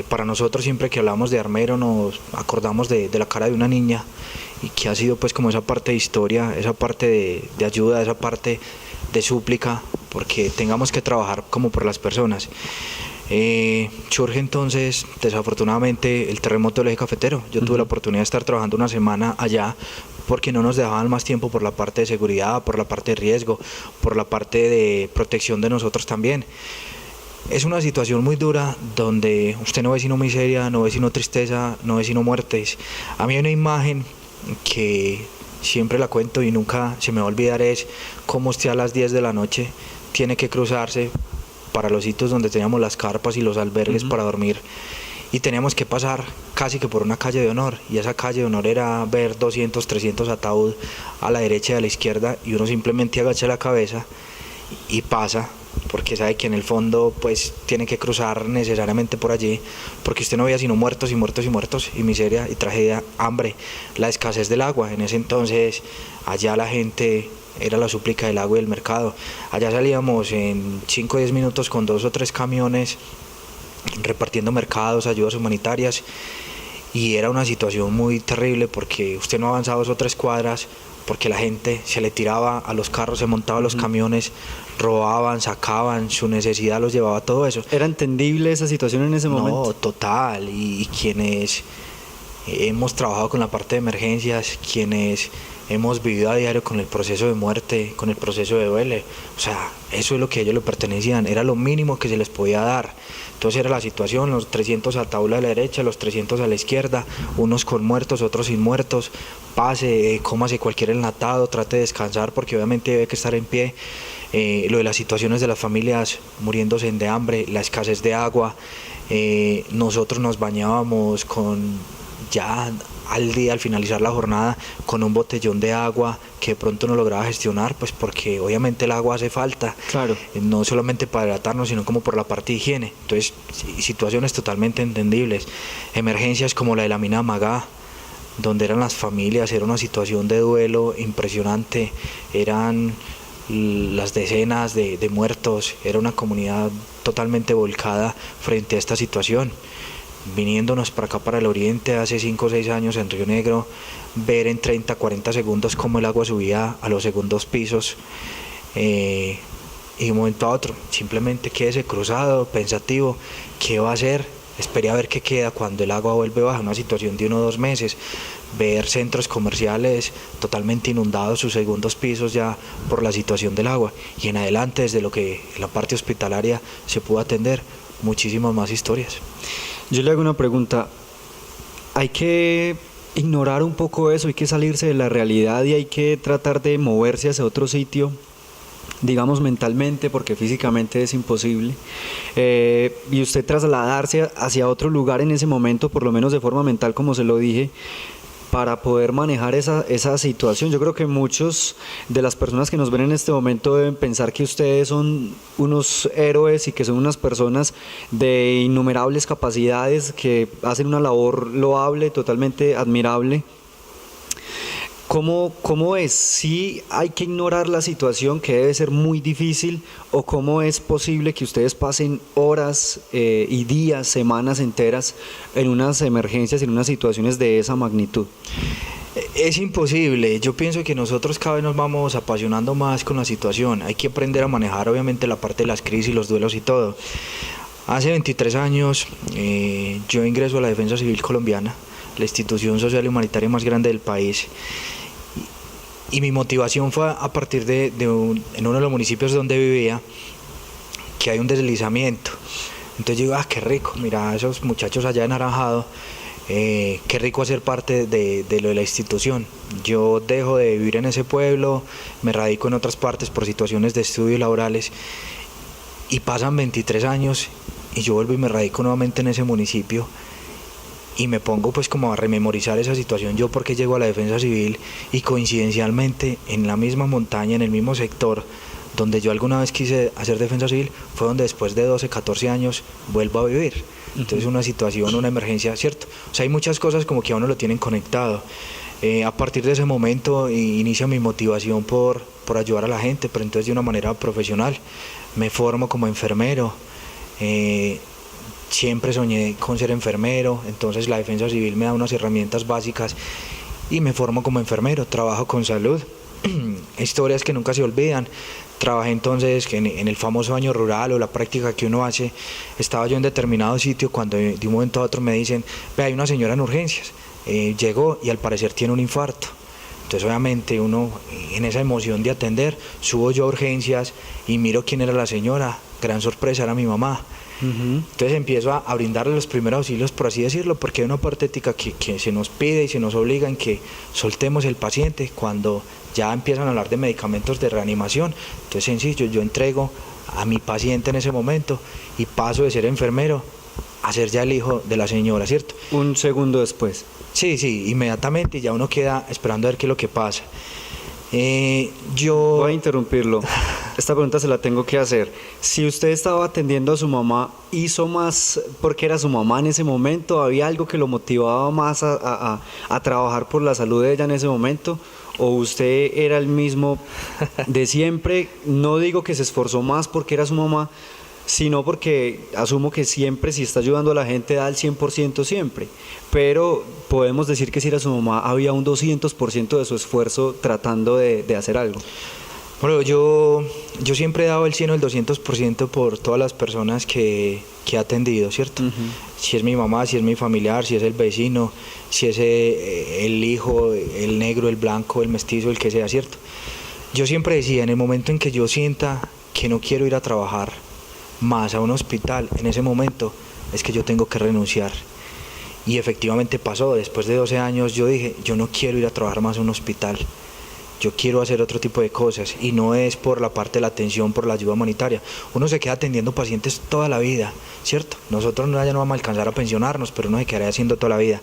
S3: Para nosotros, siempre que hablamos de Armero nos acordamos de la cara de una niña, y que ha sido pues como esa parte de historia, esa parte de ayuda, esa parte de súplica, porque tengamos que trabajar como por las personas. Surge entonces desafortunadamente el terremoto del eje cafetero. Yo tuve la oportunidad de estar trabajando una semana allá porque no nos dejaban más tiempo por la parte de seguridad, por la parte de riesgo, por la parte de protección de nosotros también. Es una situación muy dura donde usted no ve sino miseria, no ve sino tristeza, no ve sino muertes. A mí hay una imagen que siempre la cuento y nunca se me va a olvidar, es cómo usted a las 10 de la noche tiene que cruzarse para los sitios donde teníamos las carpas y los albergues para dormir, y teníamos que pasar casi que por una calle de honor, y esa calle de honor era ver 200, 300 ataúd a la derecha y a la izquierda, y uno simplemente agacha la cabeza y pasa, porque sabe que en el fondo pues tiene que cruzar necesariamente por allí, porque usted no veía sino muertos y muertos y muertos, y miseria y tragedia, hambre, la escasez del agua. En ese entonces allá la gente era la súplica del agua y del mercado. Allá salíamos en 5 o 10 minutos con 2 o 3 camiones repartiendo mercados, ayudas humanitarias, y era una situación muy terrible porque usted no avanzaba 2 o 3 cuadras porque la gente se le tiraba a los carros, se montaba a los camiones, robaban, sacaban, su necesidad los llevaba a todo eso.
S1: ¿Era entendible esa situación en ese momento?
S3: No, total, y quienes hemos trabajado con la parte de emergencias, quienes hemos vivido a diario con el proceso de muerte, con el proceso de duelo, o sea, eso es lo que a ellos le pertenecían, era lo mínimo que se les podía dar. Entonces era la situación, los 300 a tabla a la derecha, los 300 a la izquierda, unos con muertos, otros sin muertos, pase, cómase cualquier enlatado, trate de descansar porque obviamente debe que estar en pie. Lo de las situaciones de las familias muriéndose de hambre, la escasez de agua, nosotros nos bañábamos con ya al día, al finalizar la jornada, con un botellón de agua que de pronto no lograba gestionar, pues porque obviamente el agua hace falta,
S1: claro,
S3: no solamente para hidratarnos, sino como por la parte de higiene. Entonces, situaciones totalmente entendibles. Emergencias como la de la mina de Magá, donde eran las familias, era una situación de duelo impresionante, eran las decenas de muertos, era una comunidad totalmente volcada frente a esta situación. Viniéndonos para acá, para el oriente, hace 5 o 6 años en Río Negro, ver en 30, 40 segundos cómo el agua subía a los segundos pisos, y de un momento a otro, simplemente quédese cruzado, pensativo, ¿qué va a hacer? esperé a ver qué queda cuando el agua vuelve baja, una situación de 1 o 2 meses, ver centros comerciales totalmente inundados, sus segundos pisos ya por la situación del agua, y en adelante desde lo que la parte hospitalaria se pudo atender, muchísimas más historias.
S1: Yo le hago una pregunta, hay que ignorar un poco eso, hay que salirse de la realidad y hay que tratar de moverse hacia otro sitio, digamos mentalmente, porque físicamente es imposible, y usted trasladarse hacia otro lugar en ese momento, por lo menos de forma mental, como se lo dije, para poder manejar esa situación. Yo creo que muchos de las personas que nos ven en este momento deben pensar que ustedes son unos héroes y que son unas personas de innumerables capacidades que hacen una labor loable, totalmente admirable. ¿Cómo es? ¿Sí hay que ignorar la situación, que debe ser muy difícil, o cómo es posible que ustedes pasen horas y días, semanas enteras en unas emergencias, en unas situaciones de esa magnitud?
S3: Es imposible. Yo pienso que nosotros cada vez nos vamos apasionando más con la situación. Hay que aprender a manejar obviamente la parte de las crisis, los duelos y todo. Hace 23 años yo ingreso a la Defensa Civil Colombiana, la institución social y humanitaria más grande del país. Y mi motivación fue a partir en uno de los municipios donde vivía, que hay un deslizamiento. Entonces yo digo, qué rico, mira esos muchachos allá de Naranjado, qué rico hacer parte de lo de la institución. Yo dejo de vivir en ese pueblo, me radico en otras partes por situaciones de estudio y laborales, y pasan 23 años y yo vuelvo y me radico nuevamente en ese municipio. Y me pongo pues como a rememorizar esa situación, yo porque llego a la Defensa Civil y coincidencialmente en la misma montaña, en el mismo sector donde yo alguna vez quise hacer Defensa Civil, fue donde después de 12, 14 años vuelvo a vivir. Entonces una situación, una emergencia, ¿cierto? O sea, hay muchas cosas como que a uno lo tienen conectado. A partir de ese momento inicia mi motivación por ayudar a la gente, pero entonces de una manera profesional. Me formo como enfermero. Siempre soñé con ser enfermero, entonces la Defensa Civil me da unas herramientas básicas y me formo como enfermero, trabajo con salud, historias que nunca se olvidan. Trabajé entonces en el famoso baño rural o la práctica que uno hace. Estaba yo en determinado sitio cuando de un momento a otro me dicen, ve, hay una señora en urgencias, llegó y al parecer tiene un infarto. Entonces obviamente uno en esa emoción de atender, subo yo a urgencias y miro quién era la señora, gran sorpresa, era mi mamá. Entonces empiezo a brindarle los primeros auxilios, por así decirlo, porque hay una parte ética que se nos pide y se nos obliga en que soltemos el paciente cuando ya empiezan a hablar de medicamentos de reanimación. Entonces sencillo, yo entrego a mi paciente en ese momento y paso de ser enfermero a ser ya el hijo de la señora, ¿cierto?
S1: Un segundo después.
S3: Sí, inmediatamente ya uno queda esperando a ver qué es lo que pasa.
S1: Voy a interrumpirlo. Esta pregunta se la tengo que hacer. Si usted estaba atendiendo a su mamá, ¿hizo más porque era su mamá en ese momento? ¿Había algo que lo motivaba más a trabajar por la salud de ella en ese momento? ¿O usted era el mismo de siempre? No digo que se esforzó más porque era su mamá, sino porque asumo que siempre, si está ayudando a la gente, da el 100% siempre, pero podemos decir que si era su mamá, había un 200% de su esfuerzo tratando de hacer algo.
S3: Bueno, yo siempre he dado el 100 o el 200% por todas las personas que he atendido, ¿cierto? Si es mi mamá, si es mi familiar, si es el vecino, si es el hijo, el negro, el blanco, el mestizo, el que sea, ¿cierto? Yo siempre decía, en el momento en que yo sienta que no quiero ir a trabajar más a un hospital, en ese momento es que yo tengo que renunciar. Y efectivamente pasó, después de 12 años yo dije, yo no quiero ir a trabajar más a un hospital, yo quiero hacer otro tipo de cosas, y no es por la parte de la atención, por la ayuda humanitaria. Uno se queda atendiendo pacientes toda la vida, ¿cierto? Nosotros ya no vamos a alcanzar a pensionarnos, pero uno se quedará haciendo toda la vida.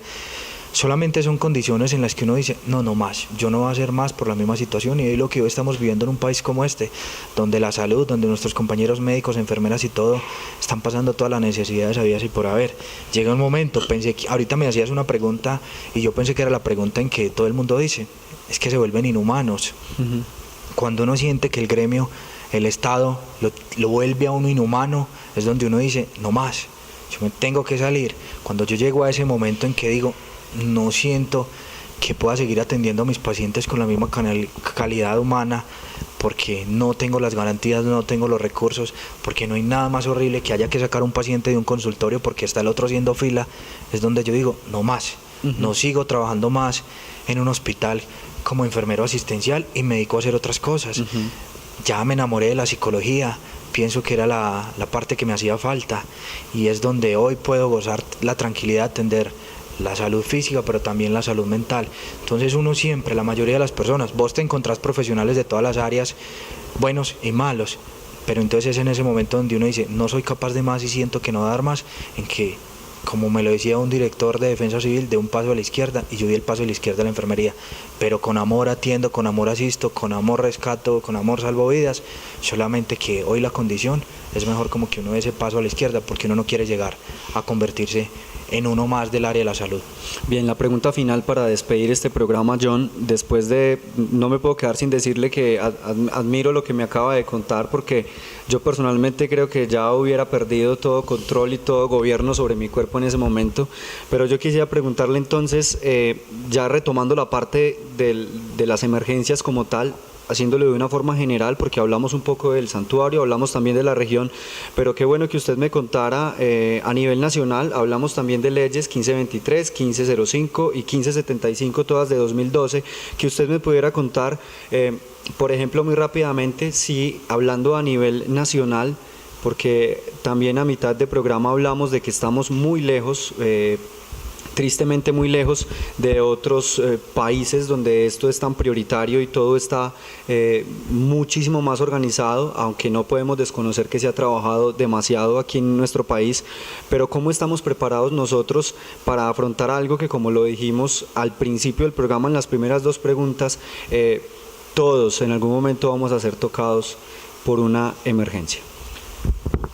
S3: Solamente son condiciones en las que uno dice, no más, yo no voy a hacer más por la misma situación, y es lo que hoy estamos viviendo en un país como este, donde la salud, donde nuestros compañeros médicos, enfermeras y todo, están pasando todas las necesidades habidas y por haber. Llega un momento, pensé que, ahorita me hacías una pregunta, y yo pensé que era la pregunta en que todo el mundo dice, es que se vuelven inhumanos. Cuando uno siente que el gremio, el Estado, lo vuelve a uno inhumano, es donde uno dice, no más, yo me tengo que salir. Cuando yo llego a ese momento en que digo, no siento que pueda seguir atendiendo a mis pacientes con la misma calidad humana, porque no tengo las garantías, no tengo los recursos, porque no hay nada más horrible que haya que sacar un paciente de un consultorio porque está el otro haciendo fila. Es donde yo digo, no más, no sigo trabajando más en un hospital como enfermero asistencial y me dedico a hacer otras cosas. Ya me enamoré de la psicología, pienso que era la parte que me hacía falta, y es donde hoy puedo gozar la tranquilidad de atender la salud física, pero también la salud mental. Entonces uno siempre, la mayoría de las personas, vos te encontrás profesionales de todas las áreas, buenos y malos, pero entonces es en ese momento donde uno dice, no soy capaz de más y siento que no dar más, en que, como me lo decía un director de Defensa Civil, de un paso a la izquierda, y yo di el paso a la izquierda a la enfermería, pero con amor atiendo, con amor asisto, con amor rescato, con amor salvo vidas, solamente que hoy la condición es mejor como que uno dé ese paso a la izquierda, porque uno no quiere llegar a convertirse en uno más del área de la salud.
S1: Bien, la pregunta final para despedir este programa, John, después de, no me puedo quedar sin decirle que admiro lo que me acaba de contar, porque yo personalmente creo que ya hubiera perdido todo control y todo gobierno sobre mi cuerpo en ese momento, pero yo quisiera preguntarle entonces, ya retomando la parte de las emergencias como tal, haciéndolo de una forma general, porque hablamos un poco del santuario, hablamos también de la región, pero qué bueno que usted me contara a nivel nacional, hablamos también de leyes 1523, 1505 y 1575, todas de 2012, que usted me pudiera contar, por ejemplo, muy rápidamente, si hablando a nivel nacional, porque también a mitad de programa hablamos de que estamos muy lejos, tristemente muy lejos de otros países donde esto es tan prioritario y todo está muchísimo más organizado, aunque no podemos desconocer que se ha trabajado demasiado aquí en nuestro país, pero ¿cómo estamos preparados nosotros para afrontar algo que, como lo dijimos al principio del programa en las primeras dos preguntas, todos en algún momento vamos a ser tocados por una emergencia?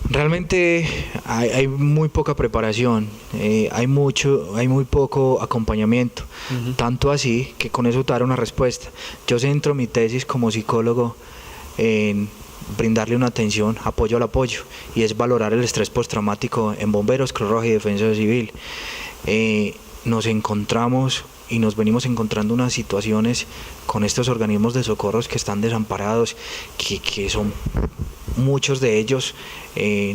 S3: Realmente hay muy poca preparación, hay muy poco acompañamiento, tanto así que con eso te daré una respuesta. Yo centro mi tesis como psicólogo en brindarle una atención, apoyo al apoyo, y es valorar el estrés postraumático en bomberos, Cruz Roja y Defensa Civil. Nos encontramos y nos venimos encontrando unas situaciones con estos organismos de socorros que están desamparados, que son muchos de ellos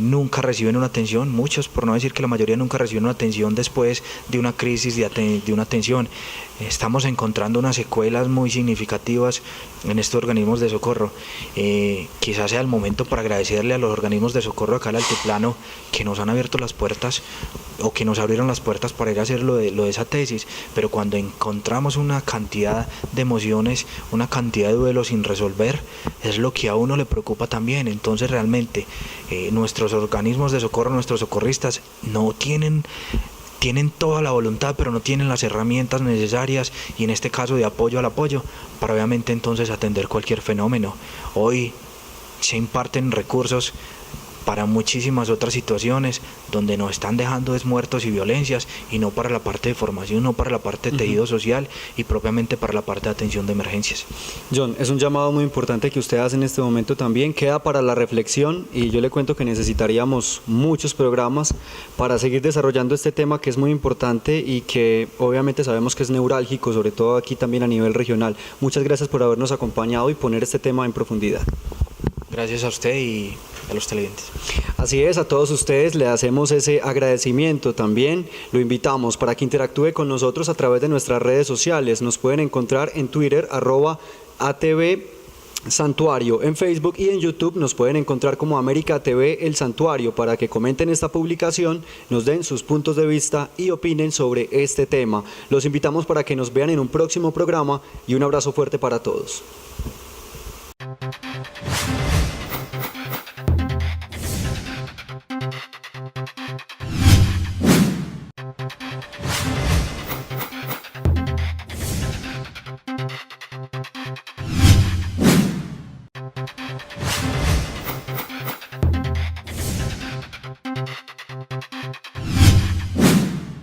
S3: nunca reciben una atención, muchos, por no decir que la mayoría, nunca reciben una atención después de una crisis de una atención. Estamos encontrando unas secuelas muy significativas en estos organismos de socorro. Quizás sea el momento para agradecerle a los organismos de socorro acá al altiplano que nos han abierto las puertas, o que nos abrieron las puertas para ir a hacer lo de esa tesis, pero cuando encontramos una cantidad de emociones, una cantidad de duelos sin resolver, es lo que a uno le preocupa también. Entonces realmente nuestros organismos de socorro, nuestros socorristas no tienen toda la voluntad, pero no tienen las herramientas necesarias, y en este caso de apoyo al apoyo, para obviamente entonces atender cualquier fenómeno. Hoy se imparten recursos para muchísimas otras situaciones donde nos están dejando muertos y violencias, y no para la parte de formación, no para la parte de tejido social y propiamente para la parte de atención de emergencias.
S1: John, es un llamado muy importante que usted hace en este momento también, queda para la reflexión, y yo le cuento que necesitaríamos muchos programas para seguir desarrollando este tema que es muy importante y que obviamente sabemos que es neurálgico, sobre todo aquí también a nivel regional. Muchas gracias por habernos acompañado y poner este tema en profundidad.
S3: Gracias a usted y a los televidentes.
S1: Así es, a todos ustedes le hacemos ese agradecimiento también. Lo invitamos para que interactúe con nosotros a través de nuestras redes sociales. Nos pueden encontrar en Twitter, @ATV Santuario, en Facebook, y en YouTube nos pueden encontrar como América TV El Santuario, para que comenten esta publicación, nos den sus puntos de vista y opinen sobre este tema. Los invitamos para que nos vean en un próximo programa, y un abrazo fuerte para todos.